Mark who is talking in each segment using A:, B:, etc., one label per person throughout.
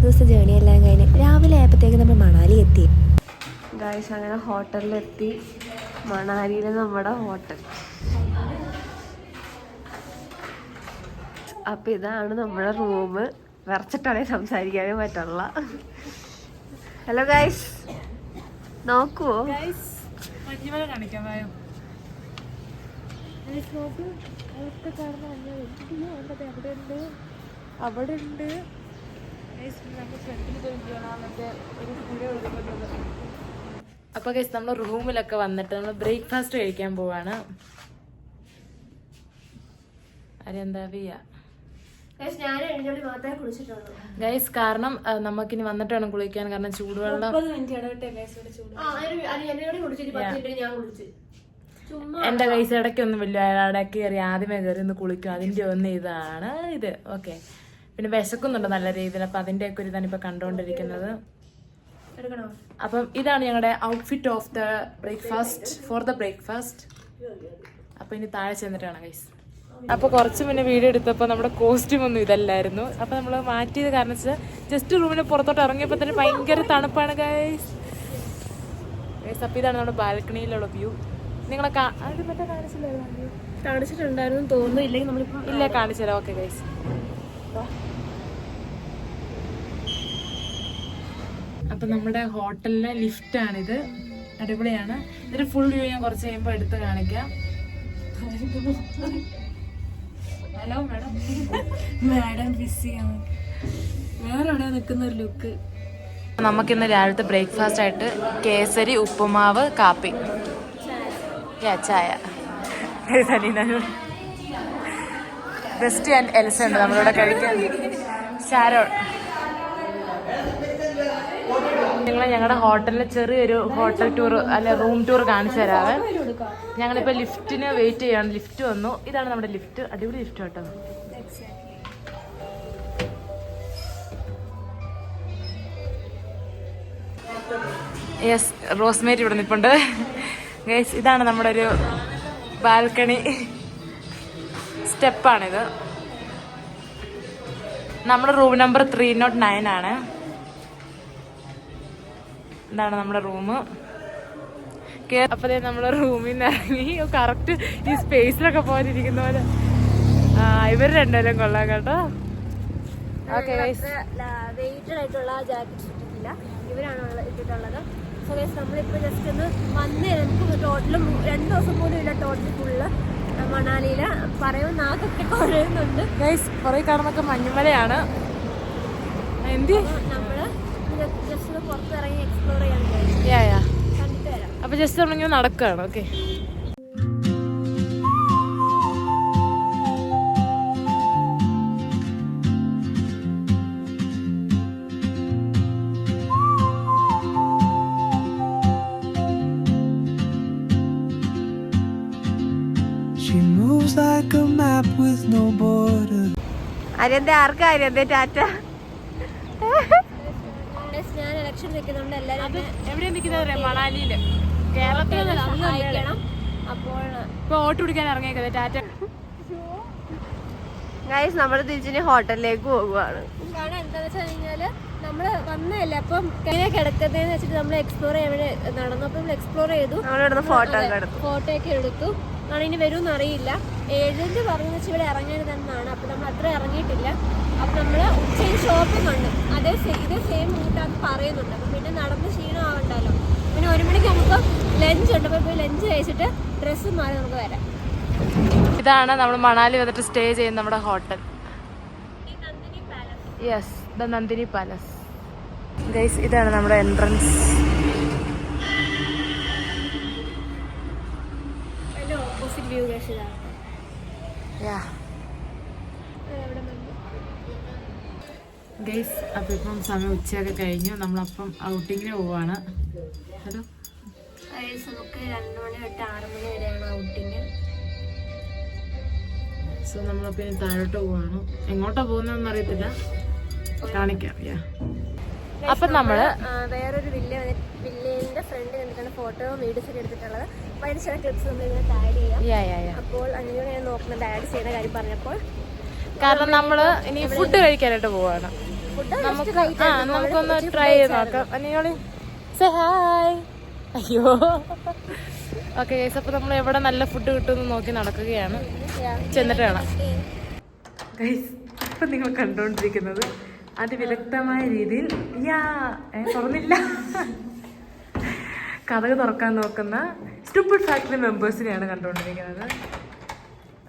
A: ദിവസത്തെ ജേണി എല്ലാം കഴിഞ്ഞ് രാവിലെ ആയപ്പോഴത്തേക്ക് നമ്മൾ മണാലി എത്തി. ഗായ്സ് അങ്ങനെ ഹോട്ടലിലെത്തി. മണാലിയിലെ നമ്മുടെ ഹോട്ടൽ. അപ്പം ഇതാണ് നമ്മുടെ റൂം. വിറച്ചിട്ടാണെങ്കിൽ സംസാരിക്കാനേ പറ്റുള്ള. ഹലോ ഗായ്സ്, നോക്കുവോ? അവിടെ ഉണ്ട്.
B: അപ്പൊ ഗൈസ് നമ്മൾ റൂമിലൊക്കെ വന്നിട്ട് നമ്മൾ ബ്രേക്ക്ഫാസ്റ്റ് കഴിക്കാൻ പോവാണ്. ഗൈസ് കാരണം നമുക്കിനി വന്നിട്ട് വേണം കുളിക്കാൻ. കാരണം ചൂടുവെള്ളം എന്റെ കൈസ് ഇടയ്ക്കൊന്നും വലിയ ഇടയ്ക്ക് കയറി ആദ്യമേ കയറി ഒന്ന് കുളിക്കും. അതിന്റെ ഒന്ന് ഇതാണ് ഇത്. ഓക്കെ, പിന്നെ വിശക്കുന്നുണ്ട് നല്ല രീതിയിൽ. അപ്പൊ അതിന്റെ ഒക്കെ ഒരു ഇതാണ് ഇപ്പൊ കണ്ടുകൊണ്ടിരിക്കുന്നത്. അപ്പം ഇതാണ് ഞങ്ങളുടെ outfit of the breakfast, for the breakfast. അപ്പൊ ഇനി താഴെ ചെന്നിട്ടാണ് ഗൈസ്. അപ്പൊ കുറച്ച് മുന്നേ വീഡിയോ എടുത്തപ്പോൾ നമ്മുടെ കോസ്റ്റ്യൂം ഒന്നും ഇതല്ലായിരുന്നു. അപ്പൊ നമ്മൾ മാറ്റിയത് കാരണം വെച്ചാൽ ജസ്റ്റ് റൂമിന് പുറത്തോട്ട് ഇറങ്ങിയപ്പോൾ തന്നെ ഭയങ്കര തണുപ്പാണ് ഗൈസ്. അപ്പൊ ഇതാണ് നമ്മുടെ ബാൽക്കണിയിലുള്ള വ്യൂ. നിങ്ങളെ
A: കാണിച്ചിട്ടുണ്ടായിരുന്നു തോന്നുന്നു. ഇല്ലെങ്കിൽ നമ്മളിപ്പോ
B: ഇല്ല കാണിച്ചുതരാം. ഓക്കെ ഗൈസ്, അപ്പൊ നമ്മുടെ ഹോട്ടലിലെ ലിഫ്റ്റ് ആണിത്. അടിപൊളിയാണ്. ഇതിന്റെ ഫുൾ വ്യൂ ഞാൻ കുറച്ച് കഴിയുമ്പോൾ എടുത്ത് കാണിക്കാം. Hello madam.
A: മാഡം ബിസിയാണ്. വേറെ എവിടെ നിൽക്കുന്ന ഒരു ലുക്ക്.
B: നമുക്കിന്ന് രാവിലത്തെ ബ്രേക്ക്ഫാസ്റ്റ് ആയിട്ട് കേസരി, ഉപ്പുമാവ്, കാപ്പി, ചായ. ബെസ്റ്റ് ആൻഡ് എൽസ ഉണ്ട് നമ്മളിവിടെ കഴിക്കാൻ. ഷാരോൺ. നിങ്ങളെ ഞങ്ങളുടെ ഹോട്ടലിലെ ചെറിയൊരു ഹോട്ടൽ ടൂർ അല്ല റൂം ടൂർ കാണിച്ചു തരാവേ. ഞങ്ങളിപ്പോ ലിഫ്റ്റിന് വെയിറ്റ് ചെയ്യാണ്. ലിഫ്റ്റ് വന്നു. ഇതാണ് നമ്മുടെ ലിഫ്റ്റ്. അടിപൊളി ലിഫ്റ്റ് കേട്ടോ. യെസ്, റോസ്മേരി ഇവിടെ നിൽപ്പുണ്ട് ഗൈസ്. ഇതാണ് നമ്മുടെ ഒരു ബാൽക്കണി സ്റ്റെപ്പാണിത്. നമ്മുടെ റൂം നമ്പർ 309 ആണ്. ഇതാണ് നമ്മുടെ റൂം. അപ്പതേ നമ്മളെ റൂമിൽ നിന്ന് ഇറങ്ങി കറക്റ്റ് ഈ സ്പേസിലൊക്കെ പോയിരിക്കുന്ന പോലെ. ഇവർ രണ്ടുപേരും കൊള്ളാം കേട്ടോ. ഓക്കെ ഗൈസ്,
A: വെയിറ്റഡ് ആയിട്ടുള്ള ജാക്കറ്റ് ഇട്ടിട്ടില്ല, ഇവരാണ് ഇട്ടിട്ടുള്ളത്. സോ ഗൈസ് നമ്മളിപ്പോൾ ജസ്റ്റ് ഒന്ന് വന്ന് നമുക്ക് ടോട്ടലും 2 ദിവസം പോലും ഇല്ല ടോട്ടൽ ഫുള്ള് മണാലിയില്. പറയുമ്പോൾ നാക്കൊക്കെ കുഴയുന്നുണ്ട്
B: ഗൈസ്. കുറെ കാണുന്നൊക്കെ മഞ്ഞുമലയാണ്. എന്ത്
A: നമ്മള് ജസ്റ്റ് ഒന്ന് പുറത്തിറങ്ങി എക്സ്പ്ലോർ ചെയ്യാൻ കണ്ടിട്ട് വരാം.
B: അപ്പൊ ജസ്റ്റ് നമ്മളിങ്ങനെ നടക്കുകയാണ്. ഓക്കെ,
A: അരിയന്തെ ആർക്കാ അരിയന്തെ ടാറ്റ. ഞാൻ ഇലക്ഷൻ നിൽക്കുന്നുണ്ട്. എല്ലാവരും
B: എവിടെയാ നിൽക്കുന്നത്? മണാലിയില്, കേരളത്തിൽ
A: സഹായിക്കണം. അപ്പോൾ
B: ഇപ്പൊ വോട്ട് പിടിക്കാൻ ഇറങ്ങിയേക്കത്. ടാറ്റ
A: ഗൈസ്, നമ്മൾ തിരിച്ചിനി ഹോട്ടലിലേക്ക് പോകുവാണ്. കാരണം എന്താണെന്ന് വെച്ച് കഴിഞ്ഞാല് നമ്മള് വന്നതല്ലേ, അപ്പം എങ്ങനെ കിടക്കുന്നതെന്ന് വെച്ചിട്ട് നമ്മൾ എക്സ്പ്ലോർ ചെയ്യാൻ നടന്നു. അപ്പം എക്സ്പ്ലോർ ചെയ്തു, ഫോട്ടോ ഒക്കെ എടുത്തു. ഇനി വരുമെന്ന് അറിയില്ല. 7 പറഞ്ഞെന്ന് വെച്ചാൽ ഇവിടെ ഇറങ്ങരുത് എന്നാണ്. അപ്പം നമ്മൾ അത്ര ഇറങ്ങിയിട്ടില്ല. അപ്പം നമ്മൾ ഉച്ചയിൽ ഷോപ്പിംഗ് ഉണ്ട്. ഇതേ സെയിം റൂട്ടാന്ന് പറയുന്നുണ്ട്. അപ്പം പിന്നെ നടന്ന് ക്ഷീണമാവണ്ടല്ലോ. പിന്നെ 1 മണിക്ക് നമുക്ക് ലഞ്ച് ഉണ്ട്. അപ്പോൾ പോയി ലഞ്ച് കഴിച്ചിട്ട് ഡ്രസ്സ് മാറി നമുക്ക് വരാം.
B: ഇതാണ് നമ്മൾ മണാലി വന്നിട്ട് സ്റ്റേ ചെയ്യുന്ന നമ്മുടെ hotel. Yes, the Nandini palace. Guys, ഇതാണ് നമ്മുടെ entrance.
A: Opposite view guys.
B: Guys, അപ്പം ഇപ്പം സമയം ഉച്ചയൊക്കെ കഴിഞ്ഞു. നമ്മളപ്പം ഔട്ടിങ്ങിന് പോവാണ്. ഹലോ
A: ഗൈസ്, നമുക്ക് 2 മണി തൊട്ട് 6 മണി വരെയാണ് ഔട്ടിങ്.
B: സോ നമ്മളപ്പോൾ ഇനി താഴോട്ട് പോവാണ്. എങ്ങോട്ടാ പോകുന്നതെന്ന് അറിയത്തില്ല, കാണിക്കാം. അപ്പം നമ്മള്
A: വേറൊരു വില്ലേജിന്റെ ഫ്രണ്ട് കണ്ടിട്ടാണ് ഫോട്ടോ വീഡിയോസ് ഒക്കെ എടുത്തിട്ടുള്ളത്. അപ്പോൾ അതിന് ചില ക്ലിപ്സ് നമ്മൾ ഇതിനകത്ത് ആഡ് ചെയ്യാം. അപ്പോൾ അങ്ങനെയാണ് ഞാൻ നോക്കുന്നത് ആഡ് ചെയ്യുന്ന കാര്യം പറഞ്ഞപ്പോൾ.
B: കാരണം നമ്മള് ഇനി ഫുഡ് കഴിക്കാനായിട്ട് പോവാണ്. നമുക്കൊന്ന് ട്രൈ ചെയ്ത് നോക്കാം. അനിയോളി സേ ഹായ്. അയ്യോ ഓക്കെ ഗൈസ്, അപ്പോൾ നമ്മൾ എവിടെ നല്ല ഫുഡ് കിട്ടുമെന്ന് നോക്കി നടക്കുകയാണ്. ചെന്നിട്ട് കാണാം ഗൈസ്. ഇപ്പം നിങ്ങൾ കണ്ടുകൊണ്ടിരിക്കുന്നത് അതിവിദഗ്ധമായ രീതിയിൽ തുറന്നില്ല കഥക് തുറക്കാൻ നോക്കുന്ന സ്റ്റുപ്പിഡ് ഫാക്ടറി മെമ്പേഴ്സിനെയാണ് കണ്ടുകൊണ്ടിരിക്കുന്നത്.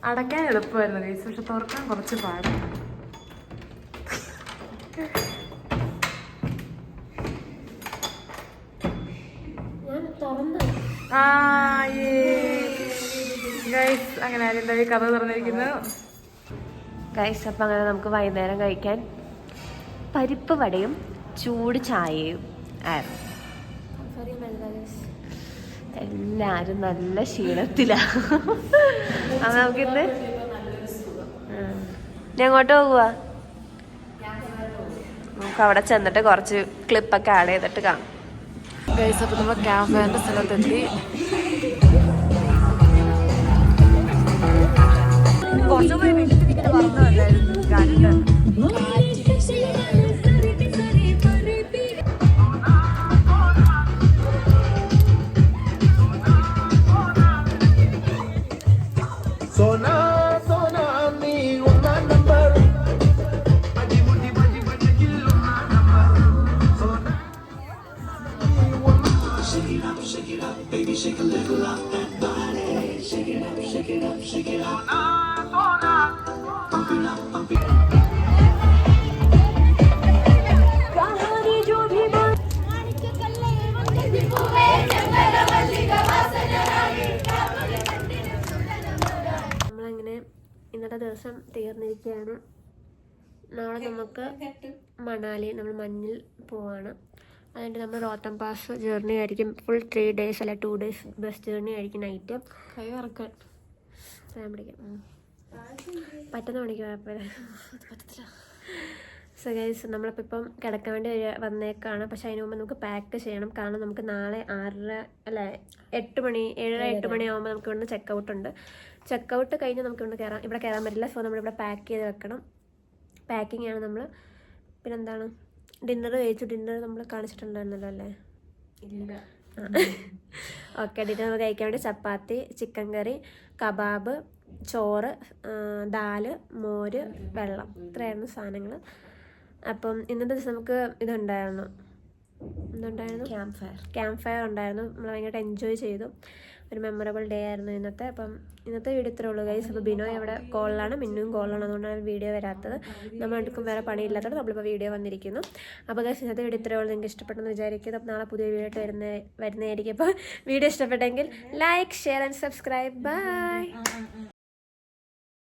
B: അടയ്ക്കാൻ എളുപ്പമായിരുന്നു ഗൈസ്, പക്ഷെ തുറക്കാൻ കുറച്ച് പാടാണ്. ഗൈസ് അങ്ങനെ ആരെന്താ കഥ തുറന്നിരിക്കുന്നത്
A: ഗൈസ്. അപ്പം അങ്ങനെ നമുക്ക് വൈകുന്നേരം കഴിക്കാൻ പരിപ്പ് വടയും ചൂട് ചായയും ആയിരുന്നു. എല്ലാരും നല്ല ക്ഷീണത്തിലാണ്. അത് നമുക്കിന്ന് എങ്ങോട്ട് പോകുക? നമുക്ക് അവിടെ ചെന്നിട്ട് കുറച്ച് ക്ലിപ്പൊക്കെ ആഡ് ചെയ്തിട്ട് കാണാം
B: ഗൈസ്. അപ്പോൾ നമ്മൾ ക്യാമ്പ് ഫയറിൻ്റെ സ്ഥലത്തെത്തി.
A: കുറച്ചുകൂടി വീട്ടിൽ പറഞ്ഞല്ലായിരുന്നു കണ്ട്. നമ്മളങ്ങനെ ഇന്നത്തെ ദിവസം തീർന്നിരിക്കുകയാണ്. നാളെ നമുക്ക് മണാലി, നമ്മൾ മഞ്ഞിൽ പോവാണ്. അതുകൊണ്ട് നമ്മൾ റോത്തം പാസ് ജേർണി ആയിരിക്കും. ഫുൾ 3 days അല്ല 2 days ബസ് ജേർണി ആയിരിക്കും. നൈറ്റ് കൈ വറക്കാൻ പിടിക്കാം പറ്റുന്ന മണിക്ക് പറ്റത്തില്ല. സോ ഗൈസ്, നമ്മളിപ്പോൾ ഇപ്പം കിടക്കാൻ വേണ്ടി വന്നേക്കാണ്. പക്ഷെ അതിന് മുമ്പ് നമുക്ക് പാക്ക് ചെയ്യണം. കാരണം നമുക്ക് നാളെ 8 മണി 7-8 മണിയാകുമ്പോൾ നമുക്ക് ഇവിടുന്ന് ചെക്കൗട്ട് ഉണ്ട്. ചെക്കൗട്ട് കഴിഞ്ഞ് നമുക്ക് ഇവിടെ കയറാൻ പറ്റില്ല. സോ നമ്മളിവിടെ പാക്ക് ചെയ്ത് വെക്കണം. പാക്കിംഗ് ആണ് നമ്മൾ. പിന്നെന്താണ്, ഡിന്നർ കഴിച്ചു. ഡിന്നർ നമ്മൾ കാണിച്ചിട്ടുണ്ടായിരുന്നല്ലോ അല്ലേ? ഓക്കെ, ഡിന്നർ കഴിക്കാൻ വേണ്ടി ചപ്പാത്തി, ചിക്കൻ കറി, കബാബ്, ചോറ്, ദാല്, മോര്, വെള്ളം, ഇത്രയായിരുന്നു സാധനങ്ങൾ. അപ്പം ഇന്നത്തെ ദിവസം നമുക്ക് എന്തുണ്ടായിരുന്നു? ക്യാമ്പ് ഫയർ ഉണ്ടായിരുന്നു. നമ്മൾ ഭയങ്കരമായിട്ട് എൻജോയ് ചെയ്തു. ഒരു മെമ്മറബിൾ ഡേ ആയിരുന്നു ഇന്നത്തെ. അപ്പം ഇന്നത്തെ വീഡിയോ ഇത്രേ ഉള്ളൂ ഗൈസ്. അപ്പോൾ ബിനോയ് അവിടെ കോളിലാണ്, മിന്നും കോളിലാണ്. അതുകൊണ്ടാണ് വീഡിയോ വരാത്തത്. നമ്മളെടുക്കും വേറെ പണിയില്ലാത്തത് നമ്മളിപ്പോൾ വീഡിയോ വന്നിരിക്കുന്നു. അപ്പോൾ ഗൈസ്, ഇന്നത്തെ വീഡിയോ ഇത്രേ ഉള്ളൂ. നിങ്ങൾക്ക് ഇഷ്ടപ്പെട്ടെന്ന് വിചാരിക്കുന്നത്. അപ്പോൾ നാളെ പുതിയ വീഡിയോ ആയിട്ട് വരുന്നതായിരിക്കും. അപ്പോൾ വീഡിയോ ഇഷ്ടപ്പെട്ടെങ്കിൽ like, share and subscribe. By.